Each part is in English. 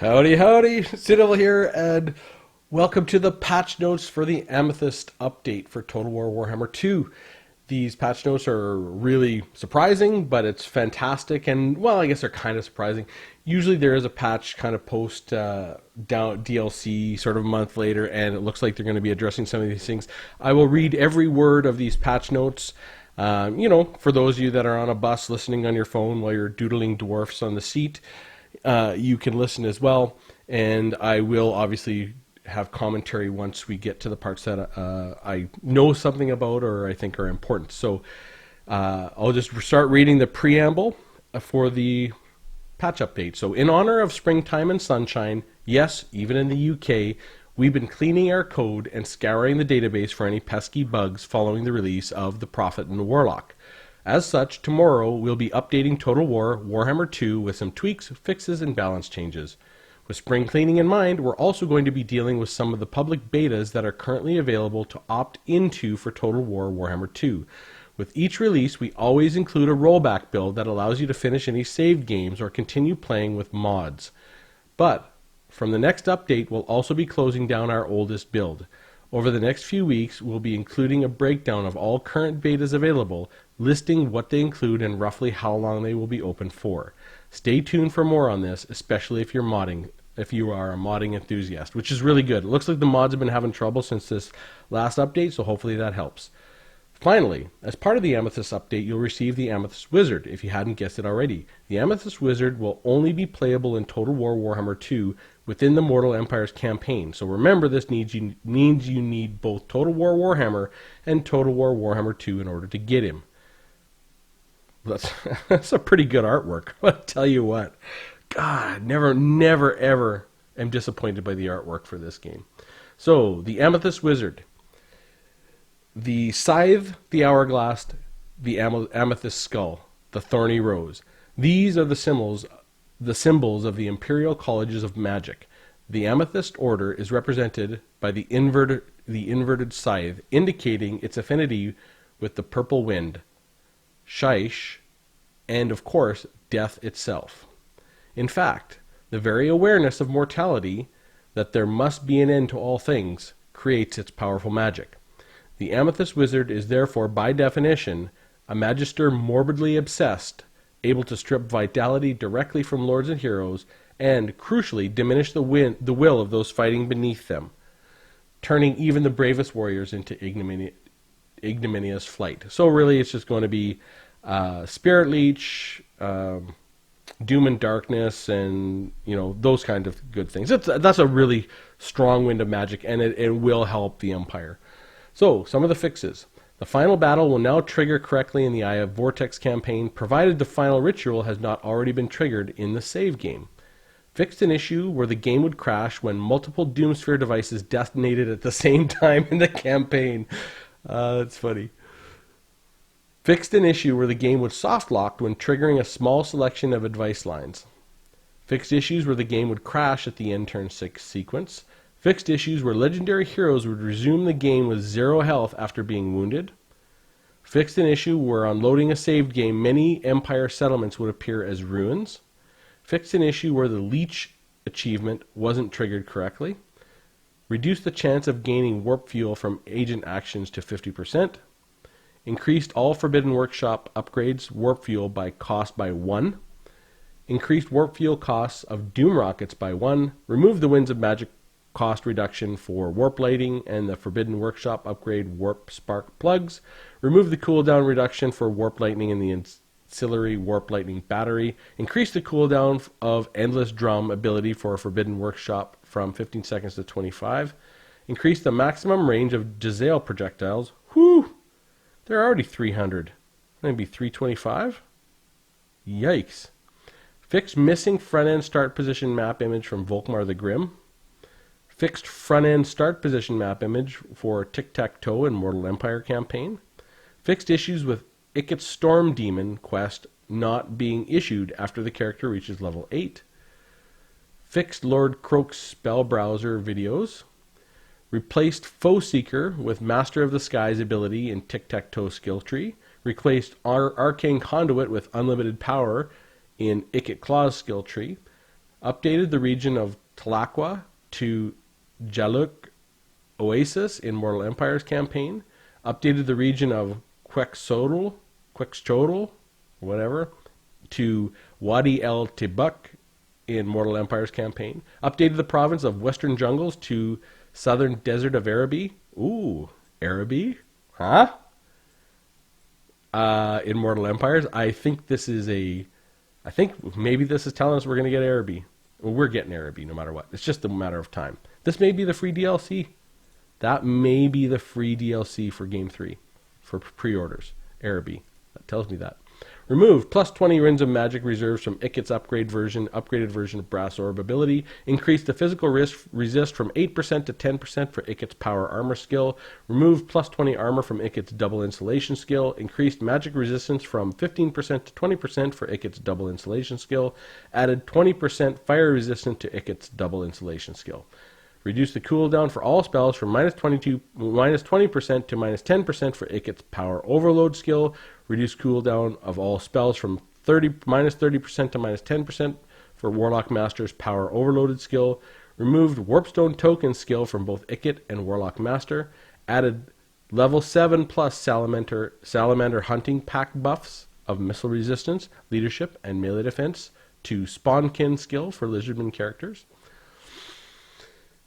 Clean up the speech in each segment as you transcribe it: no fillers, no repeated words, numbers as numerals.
Howdy, howdy, Citadel here, and welcome to the patch notes for the Amethyst update for Total War Warhammer 2. These patch notes are really surprising, but it's fantastic, and, well, I guess they're kind of surprising. Usually there is a patch kind of post down DLC sort of a month later, and it looks like they're going to be addressing some of these things. I will read every word of these patch notes. For those of you that are on a bus listening on your phone while you're doodling dwarfs on the seat, you can listen as well, and I will obviously have commentary once we get to the parts that I know something about or I think are important. So I'll just start reading the preamble for the patch update. So, in honor of springtime and sunshine, yes, even in the UK, we've been cleaning our code and scouring the database for any pesky bugs following the release of The Prophet and the Warlock. As such, tomorrow we'll be updating Total War Warhammer 2 with some tweaks, fixes, and balance changes. With spring cleaning in mind, we're also going to be dealing with some of the public betas that are currently available to opt into for Total War Warhammer 2. With each release, we always include a rollback build that allows you to finish any saved games or continue playing with mods. But from the next update, we'll also be closing down our oldest build. Over the next few weeks, we'll be including a breakdown of all current betas available, listing what they include and roughly how long they will be open for. Stay tuned for more on this, especially if you are a modding enthusiast, which is really good. It looks like the mods have been having trouble since this last update, so hopefully that helps. Finally, as part of the Amethyst update, you'll receive the Amethyst Wizard, if you hadn't guessed it already. The Amethyst Wizard will only be playable in Total War Warhammer 2 within the Mortal Empires campaign. So remember, this means you need both Total War Warhammer and Total War Warhammer 2 in order to get him. That's a pretty good artwork, I'll tell you what. God, never, ever am disappointed by the artwork for this game. So, the Amethyst Wizard. The Scythe, the Hourglass, the Amethyst Skull, the Thorny Rose. These are the symbols of the Imperial Colleges of Magic. The Amethyst Order is represented by the inverted scythe, indicating its affinity with the purple wind, Shyish, and of course, death itself. In fact, the very awareness of mortality, that there must be an end to all things, creates its powerful magic. The Amethyst Wizard is therefore, by definition, a magister morbidly obsessed, able to strip vitality directly from lords and heroes, and, crucially, diminish the will of those fighting beneath them, turning even the bravest warriors into ignominious flight. So really, it's just going to be Spirit Leech, Doom and Darkness, and those kind of good things. That's a really strong wind of magic, and it will help the Empire. So, some of the fixes. The final battle will now trigger correctly in the Eye of Vortex campaign, provided the final ritual has not already been triggered in the save game. Fixed an issue where the game would crash when multiple Doomsphere devices detonated at the same time in the campaign. That's funny. Fixed an issue where the game would soft-lock when triggering a small selection of advice lines. Fixed issues where the game would crash at the end turn 6 sequence. Fixed issues where legendary heroes would resume the game with 0 health after being wounded. Fixed an issue where on loading a saved game, many Empire settlements would appear as ruins. Fixed an issue where the Leech achievement wasn't triggered correctly. Reduced the chance of gaining warp fuel from agent actions to 50%. Increased all Forbidden Workshop upgrades warp fuel by cost by 1. Increased warp fuel costs of Doom rockets by 1. Removed the Winds of Magic cost reduction for warp lighting and the Forbidden Workshop upgrade warp spark plugs. Remove the cooldown reduction for warp lightning and the ancillary warp lightning battery. Increase the cooldown of Endless Drum ability for Forbidden Workshop from 15 seconds to 25. Increase the maximum range of Jezzail projectiles. Whew! They're already 300. Maybe 325? Yikes. Fix missing front-end start position map image from Volkmar the Grim. Fixed front-end start position map image for Tic-Tac-Toe and Mortal Empire campaign. Fixed issues with Icket's Storm Demon quest not being issued after the character reaches level 8. Fixed Lord Croak's spell browser videos. Replaced Foe Seeker with Master of the Skies ability in Tic-Tac-Toe skill tree. Replaced Arcane Conduit with unlimited power in Icket Claw's skill tree. Updated the region of Tlaqua to Jaluk Oasis in Mortal Empires campaign. Updated the region of Quexchotl, whatever, to Wadi El Tibuk in Mortal Empires campaign. Updated the province of Western Jungles to Southern Desert of Araby. Ooh, Araby? Huh? In Mortal Empires. I think maybe this is telling us we're going to get Araby. Well, we're getting Araby no matter what. It's just a matter of time. This may be the free DLC. That may be the free DLC for Game 3 for pre-orders. Araby. That tells me that. Removed plus 20 Rings of Magic reserves from Ikit's upgraded version of Brass Orb ability. Increased the physical resist from 8% to 10% for Ikit's power armor skill. Removed plus 20 armor from Ikit's double insulation skill. Increased magic resistance from 15% to 20% for Ikit's double insulation skill. Added 20% fire resistance to Ikit's double insulation skill. Reduce the cooldown for all spells from -20% to -10% for Ikit's Power Overload skill. Reduce cooldown of all spells from -30% to -10% for Warlock Master's Power Overloaded skill. Removed Warpstone token skill from both Ikit and Warlock Master. Added level 7 plus Salamander Hunting Pack buffs of missile resistance, leadership, and melee defense to Spawnkin skill for Lizardman characters.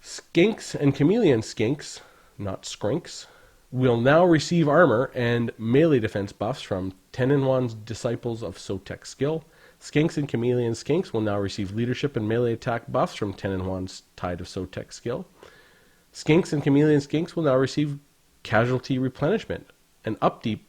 Skinks and Chameleon Skinks, not Skrinks, will now receive armor and melee defense buffs from Tenenwan's Disciples of Sotek skill. Skinks and Chameleon Skinks will now receive leadership and melee attack buffs from Tenenwan's Tide of Sotek skill. Skinks and Chameleon Skinks will now receive casualty replenishment and upkeep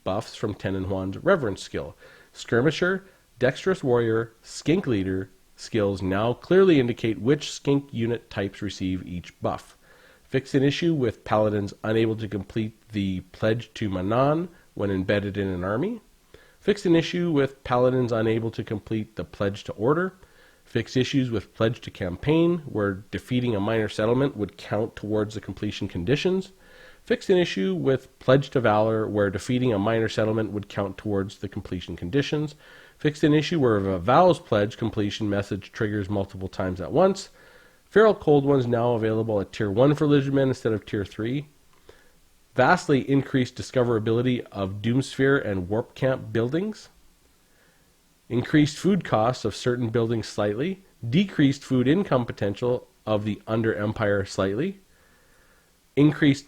buffs from Tenenwan's Reverence skill. Skirmisher, Dexterous Warrior, Skink Leader skills now clearly indicate which skink unit types receive each buff. Fix an issue with paladins unable to complete the Pledge to Manan when embedded in an army. Fix an issue with paladins unable to complete the Pledge to Order. Fix issues with Pledge to Campaign, where defeating a minor settlement would count towards the completion conditions. Fix an issue with Pledge to Valor, where defeating a minor settlement would count towards the completion conditions. Fixed an issue where a Vows Pledge completion message triggers multiple times at once. Feral Cold Ones now available at Tier 1 for Lizardmen instead of Tier 3. Vastly increased discoverability of Doomsphere and Warp Camp buildings. Increased food costs of certain buildings slightly. Decreased food income potential of the Under Empire slightly. Increased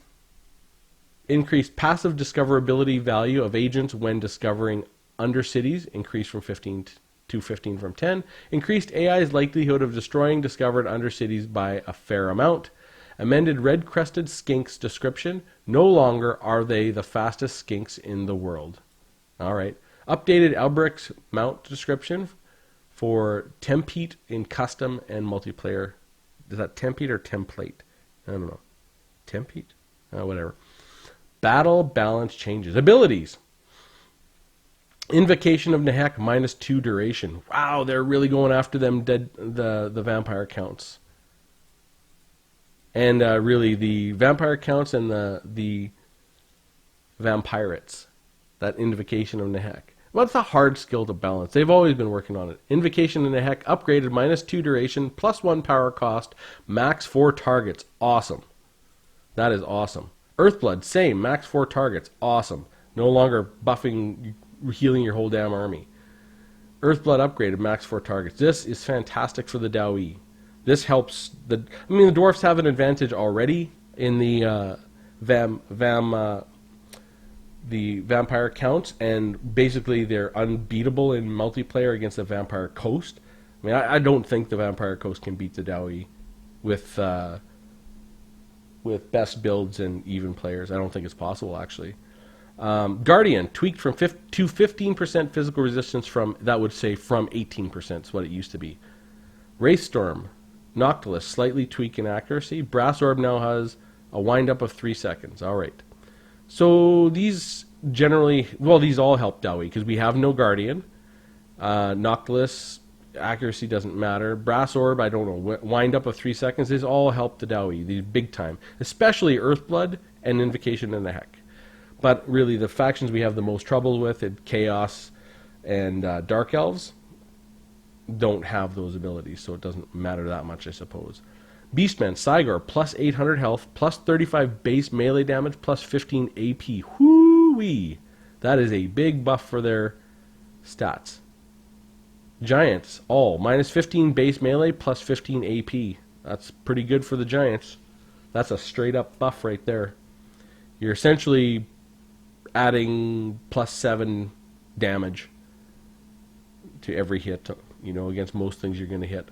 passive discoverability value of agents when discovering Undercities, increased from 15 to 15 from 10. Increased AI's likelihood of destroying discovered Undercities by a fair amount. Amended red-crested skinks description. No longer are they the fastest skinks in the world. Alright. Updated Alberic's mount description for Tempete in custom and multiplayer. Is that Tempete or Template? I don't know. Tempete? Whatever. Battle balance changes. Abilities. Invocation of Nehek -2 duration. Wow, they're really going after them the vampire counts. And really the vampire counts and the vampirates. That Invocation of Nehek. Well, it's a hard skill to balance. They've always been working on it. Invocation of Nehek upgraded -2 duration, +1 power cost, max 4 targets. Awesome. That is awesome. Earthblood, same, max 4 targets. Awesome. No longer buffing, healing your whole damn army. Earthblood upgraded, max 4 targets. This is fantastic for the Dawi. This helps the dwarfs have an advantage already in the vampire counts, and basically they're unbeatable in multiplayer against the vampire coast. I mean, I don't think the vampire coast can beat the Dawi with best builds and even players. I don't think it's possible, actually. Guardian tweaked to 15% physical resistance from 18% is what it used to be. Wraithstorm, Noctilus, slightly tweak in accuracy. Brass Orb now has a wind up of 3 seconds. All right. So these these all help Dawi because we have no Guardian. Noctilus, accuracy doesn't matter. Brass Orb, I don't know. Wind up of 3 seconds. These all help the Dawi, these big time. Especially Earthblood and Invocation in the Heck. But really, the factions we have the most trouble with are Chaos and Dark Elves. don't have those abilities, so it doesn't matter that much, I suppose. Beastman, Cygor, plus 800 health, plus 35 base melee damage, plus 15 AP. Whoo-wee! That is a big buff for their stats. Giants, all, minus 15 base melee, plus 15 AP. That's pretty good for the Giants. That's a straight up buff right there. You're essentially adding plus 7 damage to every hit, against most things you're going to hit.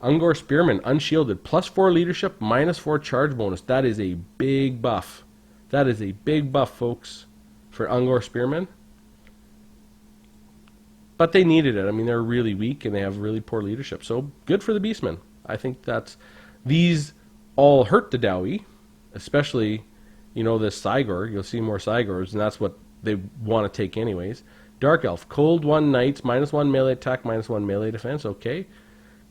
Ungor Spearman, unshielded, plus 4 leadership, minus 4 charge bonus. That is a big buff. That is a big buff, folks, for Ungor Spearman. But they needed it. I mean, they're really weak and they have really poor leadership. So good for the Beastmen. I think these all hurt the Dowie, especially, this Cygor. You'll see more Cygors, and that's what they want to take anyways. Dark Elf, Cold One Knights, minus 1 melee attack, minus 1 melee defense. Okay.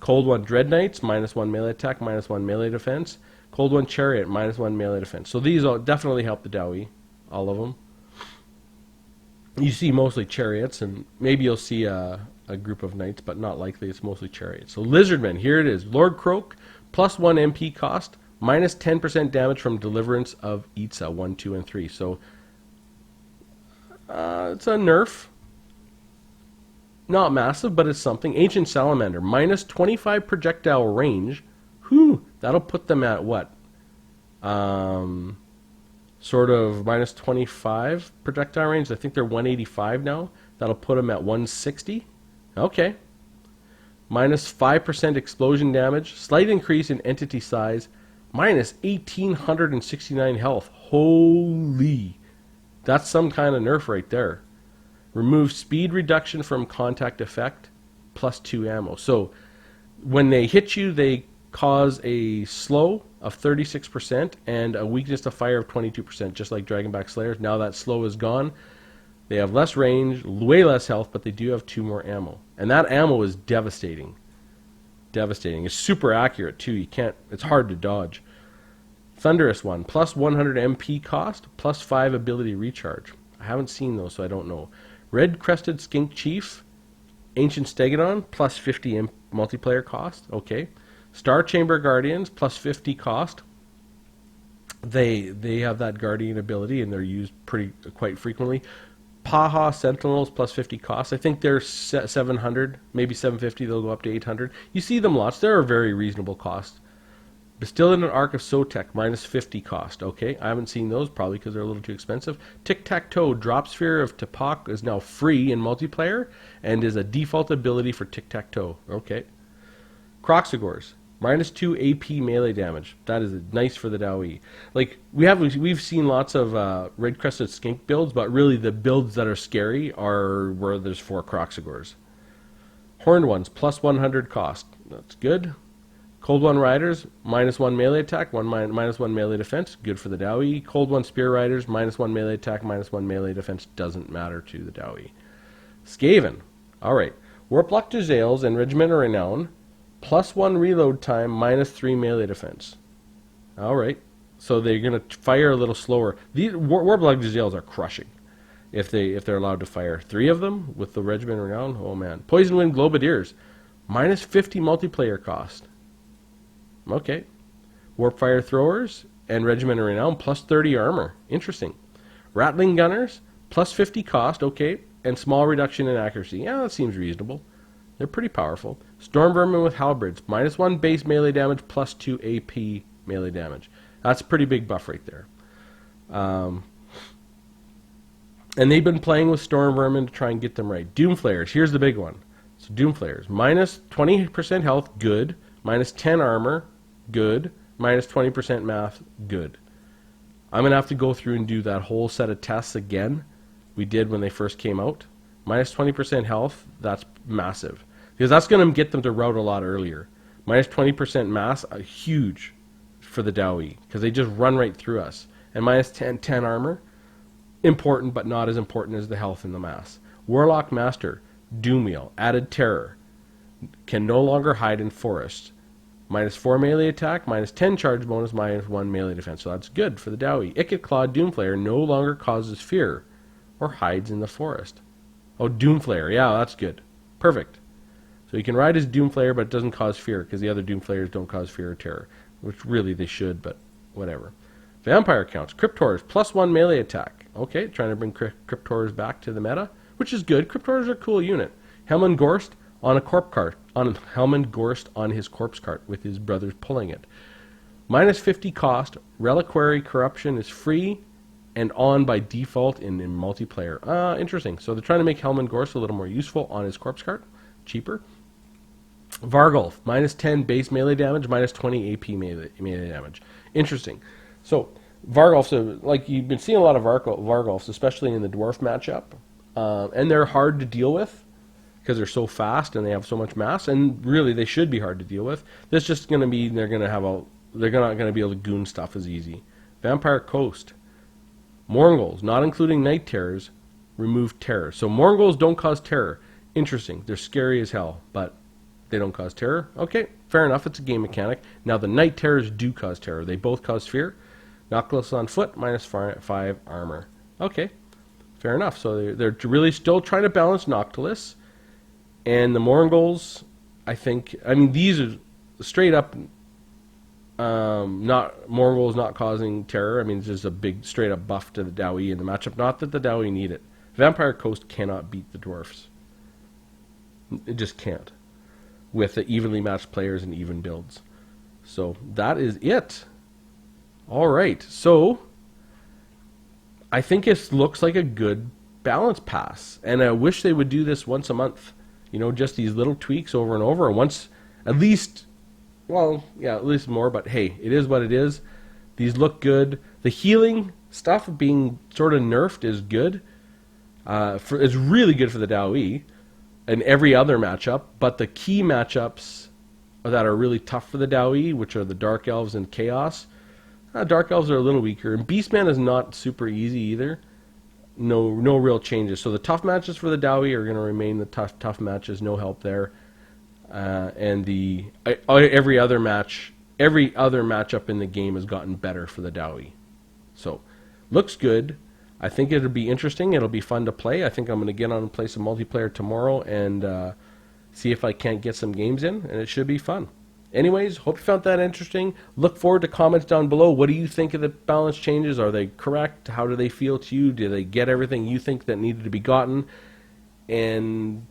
Cold One Dread Knights, minus 1 melee attack, minus 1 melee defense. Cold One Chariot, minus 1 melee defense. So these all definitely help the Dowie, all of them. You see mostly Chariots, and maybe you'll see a group of Knights, but not likely. It's mostly Chariots. So Lizardmen, here it is. Lord Croak, plus 1 MP cost, minus 10% damage from Deliverance of Itza, 1, 2, and 3. So it's a nerf. Not massive, but it's something. Ancient Salamander, minus 25 projectile range. Whew, that'll put them at what? Sort of minus 25 projectile range. I think they're 185 now. That'll put them at 160. Okay. Minus 5% explosion damage. Slight increase in entity size. Minus 1,869 health. Holy. That's some kind of nerf right there. Remove speed reduction from contact effect, plus 2 ammo. So when they hit you, they cause a slow of 36% and a weakness to fire of 22%, just like Dragonback Slayers. Now that slow is gone. They have less range, way less health, but they do have 2 more ammo. And that ammo is devastating. Devastating. It's super accurate, too. It's hard to dodge. Thunderous One, plus 100 MP cost, plus 5 ability recharge. I haven't seen those, so I don't know. Red Crested Skink Chief, Ancient Stegodon, plus 50 multiplayer cost. Okay. Star Chamber Guardians, plus 50 cost. They have that Guardian ability, and they're used quite frequently. Paha Sentinels, plus 50 cost. I think they're 700, maybe 750. They'll go up to 800. You see them lots. They're a very reasonable cost. Bastillon and Arc of Sotek, minus 50 cost. Okay, I haven't seen those, probably because they're a little too expensive. Tic-Tac-Toe, Drop Sphere of Tapak is now free in multiplayer and is a default ability for Tic-Tac-Toe. Okay. Croxagors, minus 2 AP melee damage. That is nice for the Dowie. Like, we've seen lots of Red Crested Skink builds, but really the builds that are scary are where there's 4 Croxagors. Horned Ones, plus 100 cost. That's good. Cold One Riders, minus 1 melee attack, minus 1 melee defense. Good for the Dowie. Cold One Spear Riders, minus 1 melee attack, minus 1 melee defense. Doesn't matter to the Dowie. Skaven. Alright. Warplock Jezzails and Regiment of Renown, plus 1 reload time, minus 3 melee defense. Alright. So they're going to fire a little slower. These Warplock Jezzails are crushing if they're allowed to fire. 3 of them with the Regiment of Renown. Oh man. Poison Wind Globadiers, minus 50 multiplayer cost. Okay. Warpfire Throwers and Regiment of Renown, plus 30 armor. Interesting. Rattling Gunners, plus 50 cost, okay, and small reduction in accuracy. Yeah, that seems reasonable. They're pretty powerful. Storm Vermin with Halberds, minus 1 base melee damage, plus 2 AP melee damage. That's a pretty big buff right there. And they've been playing with Storm Vermin to try and get them right. Doomflayers, here's the big one. So Doomflayers, minus 20% health, good. Minus 10 armor, good. Minus 20% math, good. I'm going to have to go through and do that whole set of tests again. We did when they first came out. Minus 20% health, that's massive. Because that's going to get them to rout a lot earlier. Minus 20% mass, huge for the Dowie. Because they just run right through us. And minus 10 armor, important but not as important as the health and the mass. Warlock Master, Doomwheel, added terror. Can no longer hide in forests. Minus 4 melee attack, minus 10 charge bonus, minus 1 melee defense. So that's good for the Dowie. Ikit Claw Doomflayer no longer causes fear or hides in the forest. Oh, Doomflayer. Yeah, that's good. Perfect. So you can ride as Doomflayer, but it doesn't cause fear, because the other Doomflayers don't cause fear or terror. Which really they should, but whatever. Vampire counts. Cryptors, +1 melee attack. Okay, trying to bring Cryptors back to the meta, which is good. Cryptors are a cool unit. Helmand Gorst on a corpse cart. On Helmand Gorst on his corpse cart with his brothers pulling it. -50 cost. Reliquary Corruption is free and on by default in multiplayer. Interesting. So they're trying to make Helmand Gorst a little more useful on his corpse cart. Cheaper. Vargulf, -10 base melee damage, -20 AP melee damage. Interesting. So, Vargulfs, like you've been seeing a lot of Vargulfs, especially in the dwarf matchup, and they're hard to deal with because they're so fast and they have so much mass, and really they should be hard to deal with. This just going to be, they're not going to be able to goon stuff as easy. Vampire Coast. Morghuls, not including Night Terrors, remove terror. So Morghuls don't cause terror. Interesting. They're scary as hell, but they don't cause terror. Okay, fair enough. It's a game mechanic. Now the Night Terrors do cause terror. They both cause fear. Noctilus on foot, -5 armor. Okay, fair enough. So they're really still trying to balance Noctilus. And the Morghuls, I mean, these are straight up not Morghuls not causing terror. I mean, it's just a big straight up buff to the Dowie in the matchup. Not that the Dowie need it. Vampire Coast cannot beat the dwarfs. It just can't. With the evenly matched players and even builds. So that is it. All right. So I think it looks like a good balance pass. And I wish they would do this once a month. You know, just these little tweaks over and over. Once, at least, well, yeah, at least more. But hey, it is what it is. These look good. The healing stuff being sort of nerfed is good. It's really good for the Dowie and every other matchup. But the key matchups that are really tough for the Dowie, which are the Dark Elves and Chaos, Dark Elves are a little weaker. And Beastman is not super easy either. No real changes. So the tough matches for the Dowie are going to remain the tough matches. No help there. And every other matchup in the game has gotten better for the Dowie. So looks good. I think it'll be interesting. It'll be fun to play. I think I'm going to get on and play some multiplayer tomorrow and see if I can't get some games in. And it should be fun. Anyways, hope you found that interesting. Look forward to comments down below. What do you think of the balance changes? Are they correct? How do they feel to you? Do they get everything you think that needed to be gotten? And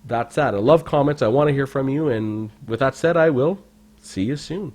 that's that. I love comments. I want to hear from you. And with that said, I will see you soon.